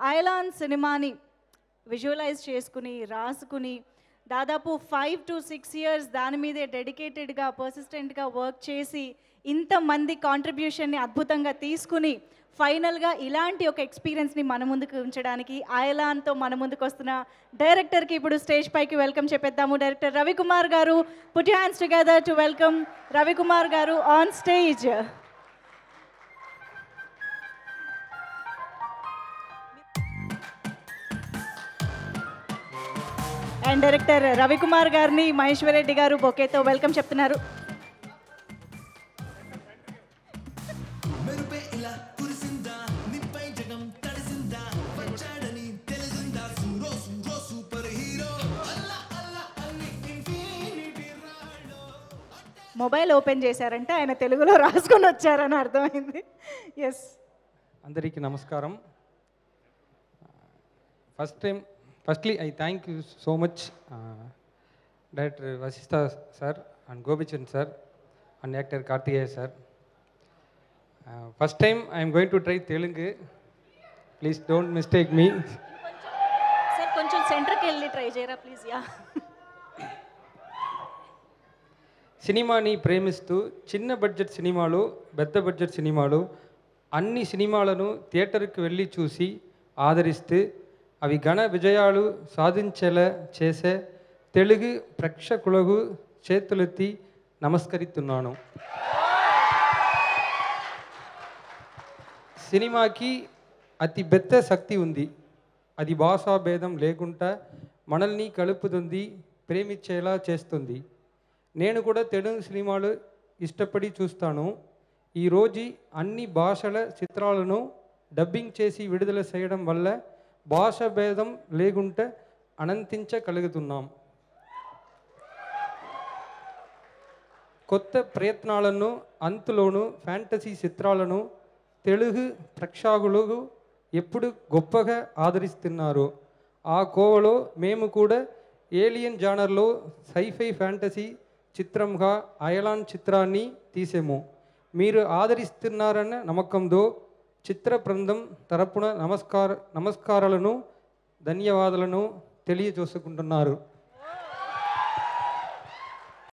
అయలాన్ సినిమాని విజువలైజ్ చేసుకుని రాసుకుని దాదాపు 5 to 6 years దాని మీదే డెడికేటెడ్గా పర్సిస్టెంట్గా వర్క్ చేసి ఇంతమంది కాంట్రిబ్యూషన్ని అద్భుతంగా తీసుకుని ఫైనల్గా ఇలాంటి ఒక ఎక్స్పీరియన్స్ని మన ముందుకు ఉంచడానికి అయలాన్తో మన ముందుకు వస్తున్న డైరెక్టర్కి ఇప్పుడు స్టేజ్ పైకి వెల్కమ్ చెప్పేద్దాము. డైరెక్టర్ రవికుమార్ గారు, put your hands together to welcome Ravikumar గారు on stage. And director Ravikumar గారిని మహేశ్వర్ రెడ్డి గారు బొకేతో వెల్కమ్ చెప్తున్నారు. మొబైల్ ఓపెన్ చేశారంటే ఆయన తెలుగులో రాసుకొని వచ్చారని అర్థమైంది. ఎస్, అందరికీ నమస్కారం. Firstly I thank you so much director Vasishtha sir and Gopichand sir and actor Karthikeya sir. First time I'm going to try Telugu, please don't mistake me. Sir కొంచెం సెంటర్కి వెళ్ళి ట్రై చేయరా ప్లీజ్. యా, సినిమాని ప్రేమిస్తూ చిన్న బడ్జెట్ సినిమాలు, పెద్ద బడ్జెట్ సినిమాలు అన్ని సినిమాలను థియేటర్కి వెళ్ళి చూసి ఆదరిస్తే అవి ఘన విజయాలు సాధించేలా చేసే తెలుగు ప్రేక్షకులకు చేతులెత్తి నమస్కరిస్తున్నాను. సినిమాకి అతి పెద్ద శక్తి ఉంది. అది భాషా భేదం లేకుండా మనల్ని కలుపుతుంది, ప్రేమించేలా చేస్తుంది. నేను కూడా తెలుగు సినిమాలు ఇష్టపడి చూస్తాను. ఈరోజు అన్ని భాషల చిత్రాలను డబ్బింగ్ చేసి విడుదల చేయడం వల్ల భాష భేదం లేకుండా అనంతించగలుగుతున్నాం. కొత్త ప్రయత్నాలను అంతులోను ఫ్యాంటసీ చిత్రాలను తెలుగు ప్రేక్షకులు ఎప్పుడు గొప్పగా ఆదరిస్తున్నారు. ఆ కోవలో మేము కూడా ఏలియన్ జానర్లో సైఫై ఫ్యాంటసీ చిత్రంగా అయలాన్ చిత్రాన్ని తీసాము. మీరు ఆదరిస్తున్నారన్న నమ్మకంతో చిత్ర బృందం తరపున నమస్కారాలను ధన్యవాదాలను తెలియజేసుకుంటున్నారు.